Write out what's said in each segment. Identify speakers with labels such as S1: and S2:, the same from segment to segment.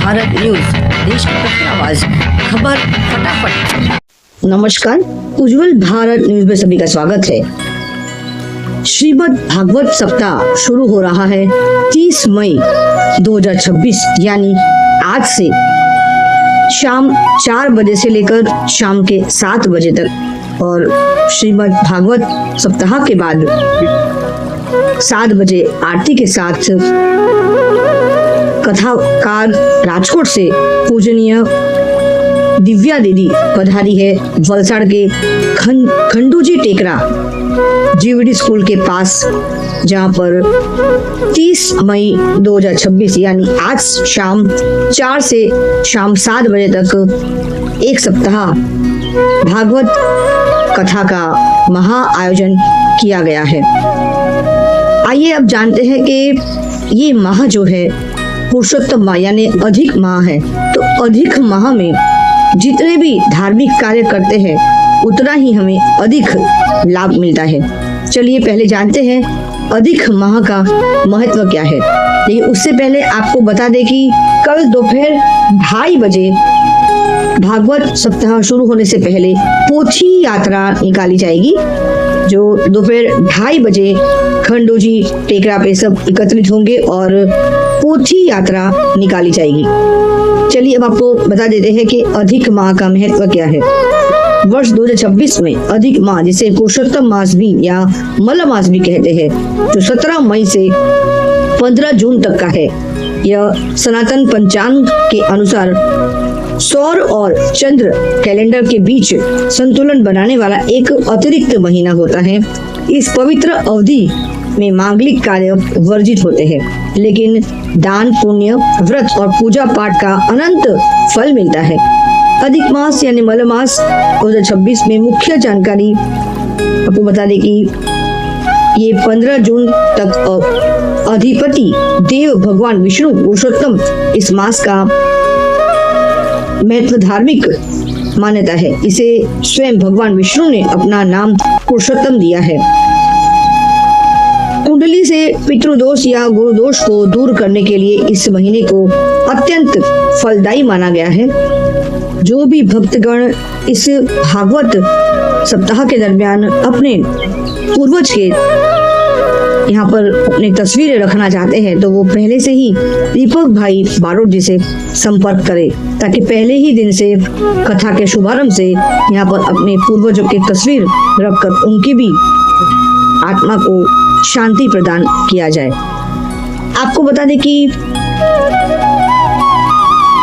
S1: Bharat news, देश की प्रथम आवाज, खबर फटाफट। नमस्कार, उज्जवल भारत न्यूज में सभी का स्वागत है। श्रीमद् भागवत सप्ताह शुरू हो रहा है 30 मई 2026 यानी आज से शाम 4 बजे से लेकर शाम के 7 बजे तक और श्रीमद् भागवत सप्ताह के बाद 7 बजे आरती के साथ कथाकार राजकोट से पूजनीय दिव्या दीदी पधारी है। वलसाड़ के खंडूजी टेकरा जीवीडी स्कूल के पास, जहां पर 30 मई 2026 यानी आज शाम 4 से शाम 7 बजे तक एक सप्ताह भागवत कथा का महा आयोजन किया गया है। आइए अब जानते हैं कि ये माह जो है पुरुषोत्तम माह यानी अधिक माह है। तो अधिक माह में जितने भी धार्मिक कार्य करते हैं उतना ही हमें अधिक लाभ मिलता है। चलिए पहले जानते हैं अधिक माह का महत्व क्या है। लेकिन उससे पहले आपको बता दें कि कल दोपहर 2:30 बजे भागवत सप्ताह शुरू होने से पहले पोथी यात्रा निकाली जाएगी, जो दोपहर 2:30 बजे खंडूजी टेकरा पे सब एकत्रित होंगे और पोथी यात्रा निकाली जाएगी। चलिए अब आपको बता देते हैं कि अधिक माह का महत्व क्या है। वर्ष 2026 में अधिक माह, जिसे पुरुषोत्तम मास भी या मल मास भी कहते हैं, जो 17 मई से 15 जून तक का है। यह सनातन पंचांग के अनुसार सौर और चंद्र कैलेंडर के बीच संतुलन बनाने वाला एक अतिरिक्त महीना होता है। इस पवित्र अवधि में मांगलिक कार्य वर्जित होते हैं, लेकिन दान, पुण्य, व्रत और पूजा पाठ का अनंत फल मिलता है। अधिक मास यानी मल मास 2026 में मुख्य जानकारी आपको बता दें कि ये 15 जून तक अधिपति देव भगवान विष्णु पुरुषोत्तम इस मास का महत्व धार्मिक मान्यता है। इसे स्वयं भगवान विष्णु ने अपना नाम पुरुषोत्तम दिया है। कुंडली से पितृदोष या गुरुदोष को दूर करने के लिए इस महीने को अत्यंत फलदायी माना गया है। जो भी भक्तगण इस भागवत सप्ताह के दरमियान अपने पूर्वज के यहाँ पर अपनी तस्वीरें रखना चाहते हैं, तो वो पहले से ही दीपक भाई बारोट जी से संपर्क करें, ताकि पहले ही दिन से कथा के शुभारंभ से यहाँ पर अपने पूर्वजों की तस्वीर रखकर उनकी भी आत्मा को शांति प्रदान किया जाए। आपको बता दें कि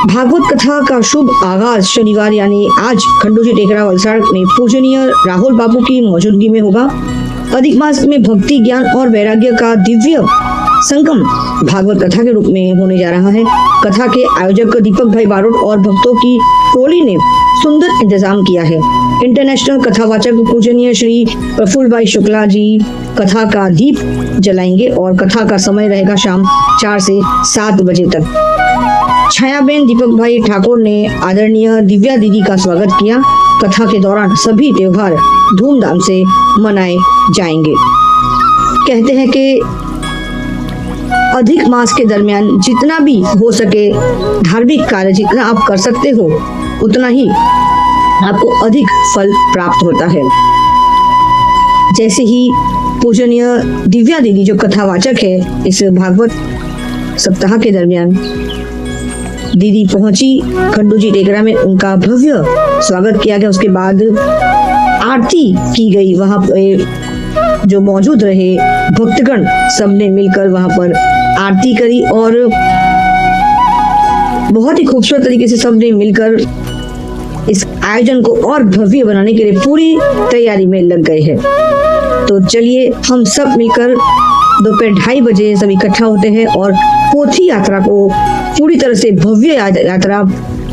S1: भागवत कथा का शुभ आगाज शनिवार यानी आज खंडूजी टेकरा वलसाड़ में पूजनीय राहुल बाबू की मौजूदगी में होगा। अधिक मास में भक्ति, ज्ञान और वैराग्य का दिव्य संगम भागवत कथा के रूप में होने जा रहा है। कथा के आयोजक दीपक भाई बारोट और भक्तों की टोली ने सुंदर इंतजाम किया है। इंटरनेशनल कथावाचक पूजनीय श्री प्रफुल्ल भाई शुक्ला जी कथा का दीप जलाएंगे और कथा का समय रहेगा शाम 4 से 7 बजे तक। छायाबेन दीपक भाई ठाकुर ने आदरणीय दिव्या दीदी का स्वागत किया। कथा के दौरान सभी त्योहार धूमधाम से मनाए जाएंगे। कहते हैं कि अधिक मास के दरमियान जितना भी हो सके धार्मिक कार्य जितना आप कर सकते हो उतना ही आपको अधिक फल प्राप्त होता है। जैसे ही पूजनीय दिव्या दीदी जो कथावाचक है इस भागवत सप्ताह के दरमियान दीदी पहुंची खंडूजी टेकरा में, उनका भव्य स्वागत किया गया। उसके बाद आरती की गई। वहां पे जो मौजूद रहे भक्तगण सबने मिलकर वहां पर आरती करी और बहुत ही खूबसूरत तरीके से सबने मिलकर इस आयोजन को और भव्य बनाने के लिए पूरी तैयारी में लग गए हैं। तो चलिए हम सब मिलकर दोपहर 2:30 बजे सब इकट्ठा होते हैं और पोथी यात्रा को पूरी तरह से भव्य यात्रा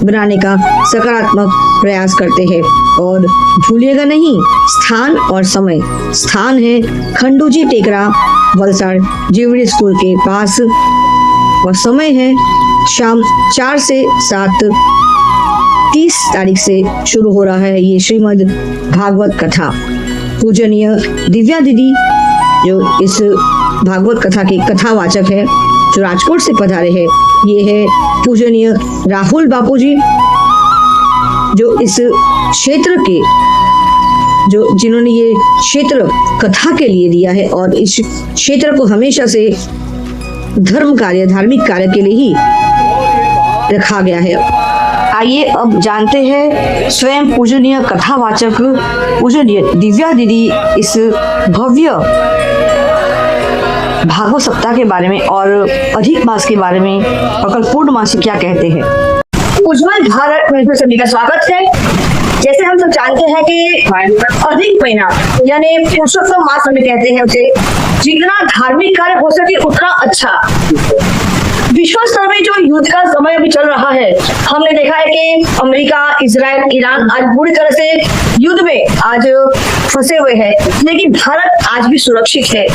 S1: बनाने का सकारात्मक प्रयास करते हैं। और भूलिएगा नहीं स्थान और समय। स्थान है खंडूजी टेकरा वलसाड़ जीवीडी स्कूल के पास और समय है शाम 4 से 7 30 तारीख से शुरू हो रहा है ये श्रीमद् भागवत कथा। पूजनीय दिव्या दीदी जो इस भागवत कथा की कथावाचक है जो राजकोट से पधारे हैं ये है पूजनीय राहुल बापू जी, जो इस क्षेत्र के जिन्होंने ये क्षेत्र कथा के लिए दिया है और इस क्षेत्र को हमेशा से धार्मिक कार्य के लिए ही रखा गया है। आइए अब जानते हैं स्वयं पूजनीय कथावाचक पूजनीय दिव्या दीदी इस भव्य भागवत सप्ताह के बारे में और अधिक मास के बारे में और कल पूर्णमासी क्या कहते हैं।
S2: उज्जवल भारत में सभी का स्वागत है। जैसे हम सब जानते हैं कि अधिक महीना यानी पुरुषोत्तम मास हमें कहते हैं उसे, जितना धार्मिक कार्य हो सके उतना अच्छा। विश्व स्तर में जो युद्ध का समय अभी चल रहा है, हमने देखा है कि अमेरिका, इजराइल, ईरान आज पूरी तरह से युद्ध में आज फंसे हुए हैं, लेकिन भारत आज भी सुरक्षित है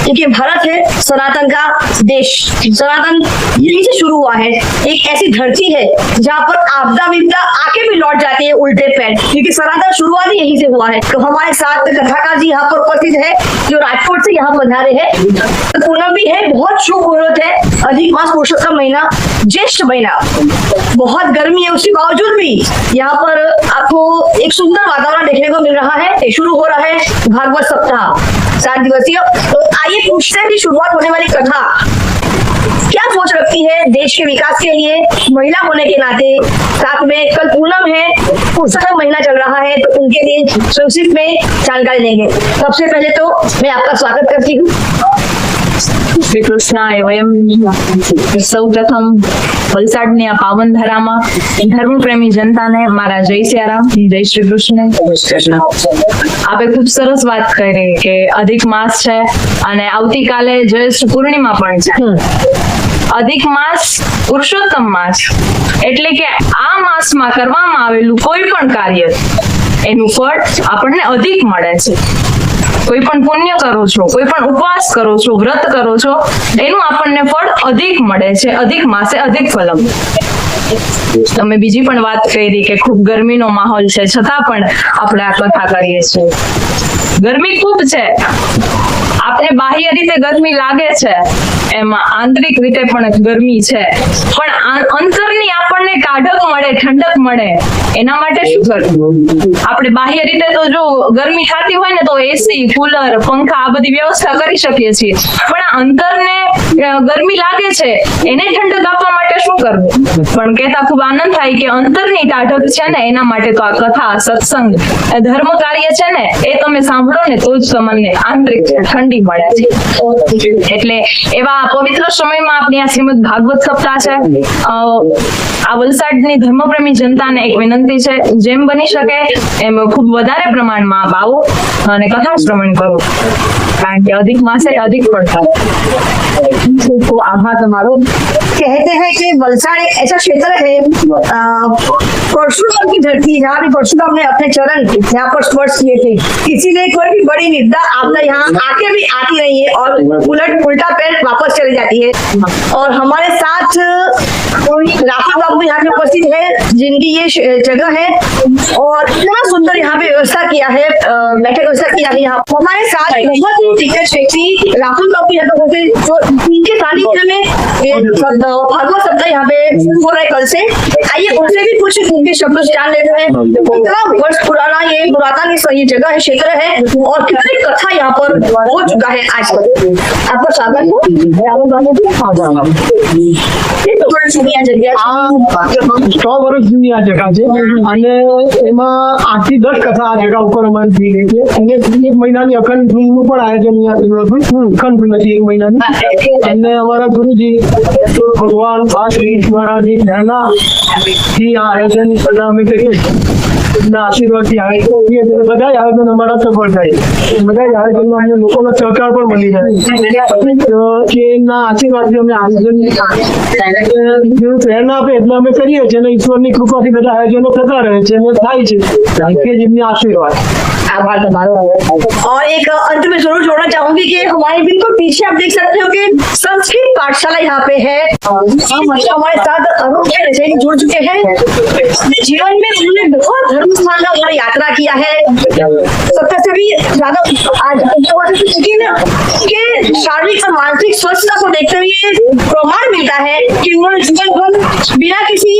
S2: क्योंकि भारत है सनातन का देश। सनातन यहीं से शुरू हुआ है, एक ऐसी धरती है जहाँ पर आपदा विपदा आके भी लौट जाती है उल्टे पैर, क्योंकि सनातन शुरुआत ही यहीं से हुआ है। तो हमारे साथ कथाकार जी यहाँ पर उपस्थित है जो राजकोट से यहाँ पधारे हैं। तो पूनम भी है, बहुत शुभ मुहूर्त है, अधिक मास पुरुषोत्तम महीना, ज्येष्ठ महीना, बहुत गर्मी है उसके बावजूद भी यहाँ पर आपको एक सुंदर वातावरण देखने को मिल रहा है। शुरू हो रहा है भागवत सप्ताह 7 दिवसीय। तो आइए पूछते हैं कि शुरुआत होने वाली कथा क्या सोच रखती है देश के विकास के लिए, महिला होने के नाते, साथ में कल पूनम है, पुरुषोत्तम महीना चल रहा है, तो उनके लिए संक्षिप्त में जानकारी लेंगे। सबसे पहले तो मैं आपका स्वागत करती हूँ।
S3: શ્રી કૃષ્ણાય વયમ સૌ પ્રથમ વલસાડની આ પાવન ધરામાં ધર્મપ્રેમી જનતાને મારા જય સિયારામ, જય શ્રી કૃષ્ણ। આપે ખૂબ સરસ વાત કરી કે અધિક માસ છે અને આવતીકાલે જ્યેષ્ઠ પૂર્ણિમા પણ છે। અધિક માસ પુરુષોત્તમ માસ એટલે કે આ માસમાં કરવામાં આવેલું કોઈ પણ કાર્ય એનું ફળ આપણને અધિક મળે છે। કોઈ પણ પુણ્ય કરો છો, કોઈ પણ ઉપવાસ કરો છો, વ્રત કરો છો, એનું આપણને ફળ અધિક મળે છે। અધિક માસે અધિક ફલમ। તમે બીજી પણ વાત કરી કે ખૂબ ગરમીનો માહોલ છે છતાં પણ આપણે આ કથા કરીએ છીએ। ગરમી ખૂબ છે, આપણે બાહ્ય રીતે ગરમી લાગે છે, એમાં આંતરિક રીતે પણ ગરમી છે, પણ અંતરની આપણને કાઢક મળે, ઠંડક મળે, એના માટે શું કરવું? આપણે બાહ્ય રીતે તો જો ગરમી થતી હોય ને તો એસી, કુલર, પંખા આ બધી વ્યવસ્થા કરી શકીએ છીએ, પણ આ અંતરને ગરમી લાગે છે એને ઠંડક આપવા માટે શું કરવું? પણ કહેતા ખૂબ આનંદ થાય કે અંતરની ટાઢક છે ને એના માટે તો આ કથા, સત્સંગ, ધર્મ કાર્ય છે ને એ તમે સાંભળો ને તો જ તમને આંતરિક ઠંડી મળે છે। એટલે એવા પવિત્ર સમયમાં આપણી આ શ્રીમદ ભાગવત સપ્તાહ છે। આ વલસાડની ધર્મપ્રેમી જનતાને એક વિનંતી છે, જેમ બની શકે એમ ખૂબ વધારે પ્રમાણમાં આવો અને કથા શ્રવણ કરો, કારણ કે અધિક માસે અધિક પડતા।
S2: तो आभार तुम्हारो। कहते हैं कि वलसाड़ एक ऐसा क्षेत्र है परशुराम की धरती, जहाँ भी परशुराम ने अपने चरण यहाँ पर स्पर्श किए थे, इसीलिए कोई भी बड़ी निंदा आपदा यहाँ आके भी आती नहीं है और उल्टा पैर वापस चली जाती है। और हमारे साथ राहुल बाबू यहाँ पे उपस्थित है, जिनकी ये जगह है और इतना सुंदर यहाँ पे व्यवस्था किया है, बैठक व्यवस्था किया है। यहाँ हमारे साथ बहुत ही दिग्गज व्यक्ति राहुल बाबू यहाँ पे होते, जो इनके सानिध्य में भागवत सप्ताह यहाँ पे शुरू हो रहा है कल से। आइए उनसे भी कुछ उनके शब्द जान लेते हैं। कितना वर्ष पुराना ये पुरातन ये जगह है, क्षेत्र है, और कितनी कथा यहाँ पर हो चुका है आज तक। आपका स्वागत है।
S4: 100 વર્ષ જૂની આ જગા છે અને એમાં 8 થી 10 કથા આ જગા ઉપર અમારી થઈ ગઈ છે અને 1 મહિનાની અખંડ ધૂનનું પણ આયોજન અહીંયા થયું હતું। અખંડ ધૂન હતી 1 મહિનાની અને અમારા ગુરુજી ભગવાન શ્રી મહારાજની પ્રેરણા થી આ આયોજન અમે કરીએ છીએ। એમના આશીર્વાદથી આયોજન બધા આયોજન અમારા સફળ થાય, બધા આયોજનમાં અમને લોકોનો સહકાર પણ મળી જાય। તો એમના આશીર્વાદથી અમે આયોજન પ્રેરણા આપે એટલે અમે કરીએ છીએ અને ઈશ્વરની કૃપાથી બધા આયોજનો થતા રહે છે અને થાય છે, કે જેમની આશીર્વાદ।
S2: आभार तुम्हारा। और एक अंत में जरूर जोड़ना चाहूंगी कि हमारे बिल्कुल पीछे आप देख सकते हो कि संस्कृत पाठशाला यहाँ पे है। हमारे साथ अरुण रजैनी जुड़ चुके हैं। जीवन में उन्होंने बहुत धर्म स्थान का यात्रा किया है, सत्य से भी भी ज्यादा आज कि शारीरिक और मानसिक स्वस्थता को देखते हुए प्रमाण मिलता है कि उन्होंने जीवन भर बिना किसी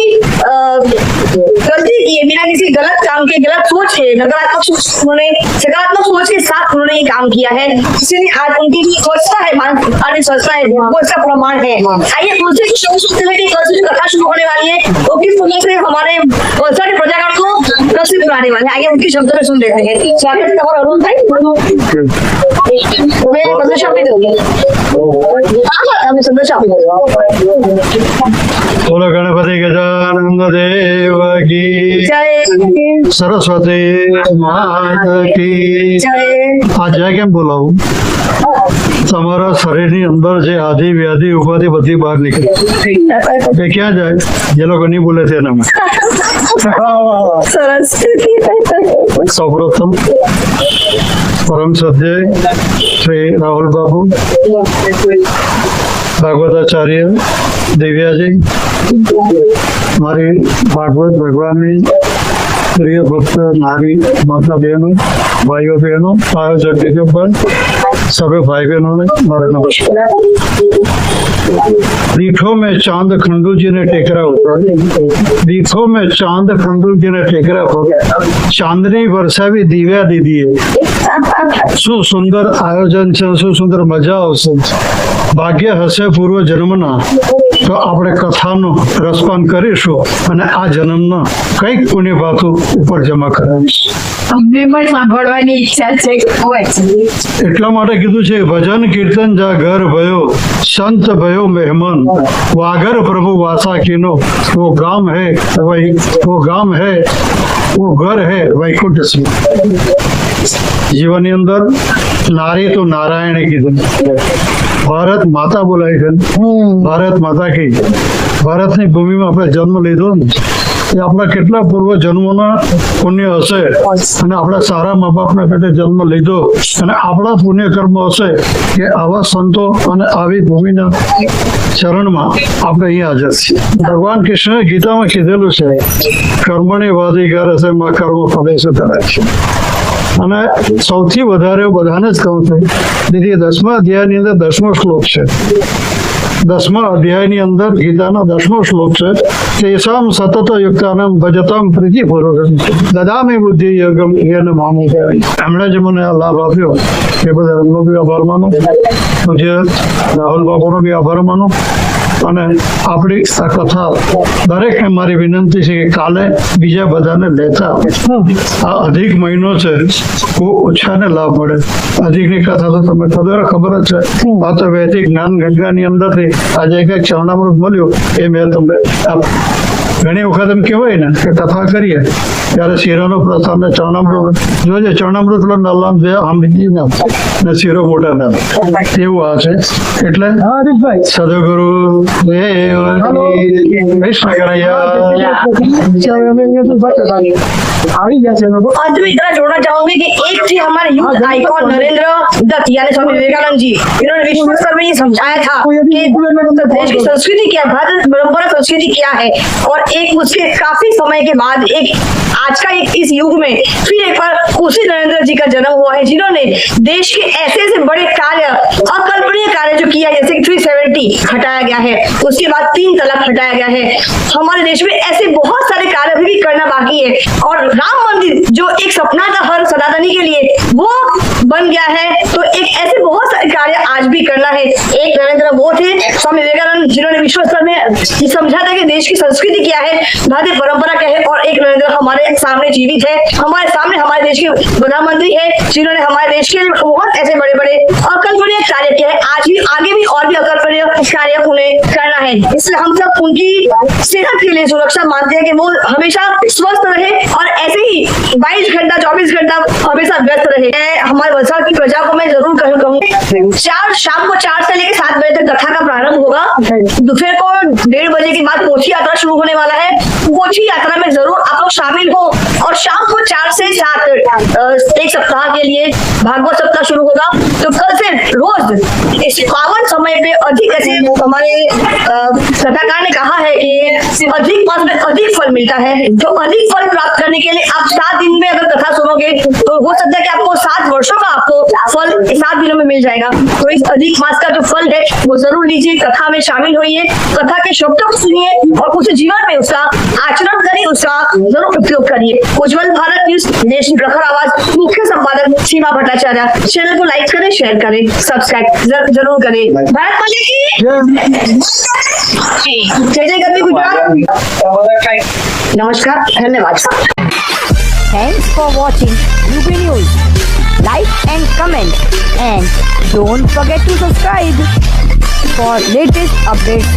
S2: गलती किए, बिना किसी गलत काम के, गलत सोच के, नकारात्मक उन्होंने सकारात्मक सोच के साथ उन्होंने ये काम किया है। इसलिए आज उनकी जो स्वस्थता है, मानसिक स्वस्थता है, वो इसका प्रमाण है। आइए उनसे शुरू सुनते हैं कि कल से जो कथा शुरू होने वाली है वो किस तरह से हमारे वलसाड प्रजागण को प्रसिद्ध बनाने वाले हैं। आइए उनकी शब्दों में सुन लेते हैं। स्वागत है और अरुण भाई, मैं संदेश आपको दूंगी। हमें संदेश आपको दूंगी।
S5: बोलो गणपति गजानन देव की
S2: जय
S5: सरस्वती माता की
S2: जय।
S5: आज जय કેમ બોલાવું? તમારા શરીરની અંદર જે આદિ વ્યાધિ ઉપાધિ બધી બહાર નીકળી એ ક્યાં જાય? જે લોકો નહીં બોલે તેનામાં
S2: સરસ।
S5: સૌપ્રથમ પરમ શ્રદ્ધેય શ્રી રાहुल बाबू भागवताचार्य दिव्याजी, मारी भागवत भगवाननी प्रिय भक्त नारी माता बहनों, भाइयों बहनों, आयोजक के ऊपर सभी भाई बहनों ने मारा नमस्कार। दीठों में चांद खंडू जी ने टेकरा होता, दीठों में चांद खंडू जी ने टेकरा होता, चांदनी वर्षावी दिव्या दीदी है। શું સુંદર આયોજન છે, શું સુંદર મજા આવશે। ભાગ્ય હશે પૂર્વ જન્મના તો આપણે કથાનો રસપાન કરીશું અને આ જન્મના કઈક પુણ્ય પાતું ઉપર જમા કરાવીશું।
S3: અમને પણ સાંભળવાની ઈચ્છા છે।
S5: એટલા માટે કીધું છે ભજન કીર્તન જા ઘર ભયો સંત ભયો મહેમાન વાગર પ્રભુ વાસા કીનો वो गाम है वही वो गाम है वो घर है वैकुंठ से। જીવનની અંદર નારી તો નારાયણે કીધું, ભારત માતા બોલાય છે, ભારત માતા કી ભારતની ભૂમિમાં આપણે જન્મ લીધો ને એ આપણા કેટલા પૂર્વ જન્મોના પુણ્ય હશે અને આપણા સારા મા બાપના પેટે જન્મ લીધો અને આપણા પુણ્ય કર્મ હશે કે આવા સંતો અને આવી ભૂમિના ચરણમાં આપણે અહીં હાજર છીએ। ભગવાન કૃષ્ણએ ગીતામાં કીધેલું છે કર્મણી વાધિકાર હશે માં કર્મ ફલે છે ધરાય। અને સૌથી વધારે બધાને જ કહું છું દીદી 10મા અધ્યાયની અંદર 10મો શ્લોક છે, 10મા અધ્યાયની અંદર ગીતાનો 10મો શ્લોક છે, તેષામ સતત યુક્તાનામ ભજતામ પ્રીતિપૂર્વક દદામિ બુદ્ધિ યોગમ એને મામું કહેવાય। એમણે જે મને આ લાભ આપ્યો એ બદલ એમનો બી આભાર માનો, પૂજ્ય રાહુલ બાબુનો બી આભાર માનો। અને આપણી આ કથા દરેકને મારી વિનંતી છે કે કાલે બીજા બધાને લેતા આ અધિક મહિનો છે, કોઈ ઓછાને લાભ મળે। અધિકની કથા તો તમને ખબર જ છે, આ તો વૈદિક જ્ઞાન ગંગાની અંદરથી આજે એક ચરણામૃત મળ્યું એ મેં તમને ઘણી વખત એમ કહેવાય ને કે કથા કરીએ ત્યારે શિરોનો પ્રસાદ ને ચરણામૃત જોજે, ચરણામૃત નામ છે આમ ને શિરો મોટા નામ એવું આ છે। એટલે સદગુરુ કૃષ્ણ કનૈયા।
S2: अंत में इतना जोड़ना चाहूंगी कि एक थी हमारे यूथ आइकॉन नरेंद्र दत्त यानी स्वामी विवेकानंद जी, इन्होंने विश्व स्तर में ये समझाया था कि देश की संस्कृति क्या, भारत परंपरा संस्कृति क्या है। और एक उसके काफी समय के बाद एक आज का एक इस युग में फिर एक बार उसी नरेंद्र जी का जन्म हुआ है जिन्होंने देश के ऐसे ऐसे बड़े कार्य, अकल्पनीय कार्य जो किया, जैसे 370 हटाया गया है, उसके बाद 3 तलाक हटाया गया है। हमारे देश में ऐसे बहुत सारे कार्य अभी भी करना बाकी है और राम मंदिर जो एक सपना था हर सनातनी के लिए वो बन गया है। तो एक ऐसे बहुत सारे कार्य आज भी करना है। एक नरेंद्र वो थे स्वामी विवेकानंद जिन्होंने विश्व स्तर में समझा था कि देश की संस्कृति क्या है, भारतीय परंपरा क्या है। और एक नरेंद्र हमारे सामने जीवित है, हमारे सामने हमारे देश के प्रधानमंत्री है जिन्होंने हमारे देश के बहुत ऐसे बड़े बड़े अकल्पनीय कार्य किए हैं। आज भी आगे भी और भी अकल्पनीय कार्य उन्हें करना है। इसलिए हम सब उनकी सेहत के लिए सुरक्षा मानते हैं कि वो हमेशा स्वस्थ रहे और ऐसे ही 22 घंटा 24 घंटा हमेशा व्यस्त रहे। हमारे वलसाड की प्रजा को मैं जरूर कहूँगी शाम को 4 से लेकर 7 बजे तक कथा का प्रारंभ होगा। दोपहर को 1:30 बजे के बाद पोथी यात्रा शुरू होने वाला है। पोथी यात्रा में जरूर आप लोग शामिल हो। और शाम को 4 से 7 एक सप्ताह के लिए भागवत सप्ताह शुरू होगा। तो कल से रोज इस पावन समय पे अधिक ऐसे हमारे कथाकार ने कहा है कि अधिक मास में अधिक फल मिलता है। तो अधिक फल प्राप्त करने के लिए आप 7 दिन में अगर कथा सुनोगे तो हो सकता है कि आपको 7 वर्षों का आपको फल 7 दिनों में मिल जाएगा। तो इस अधिक मास का जो फल है वो जरूर लीजिए, कथा में शामिल होइए, कथा के शब्दों को सुनिए और उसे जीवन में उसका आचरण करिए, उसका जरूर उपयोग करिए। उज्जवल भारत न्यूज देश की प्रखर आवाज, मुख्य संपादक सीमा भट्टाचार्य। चैनल को लाइक करें, शेयर करें, सब्सक्राइब जरूर करें। भारत माता की जय जय गरवी गुजरात। नमस्कार, धन्यवाद।
S6: Thanks for watching UB News. Like and comment, and don't forget to subscribe for latest updates.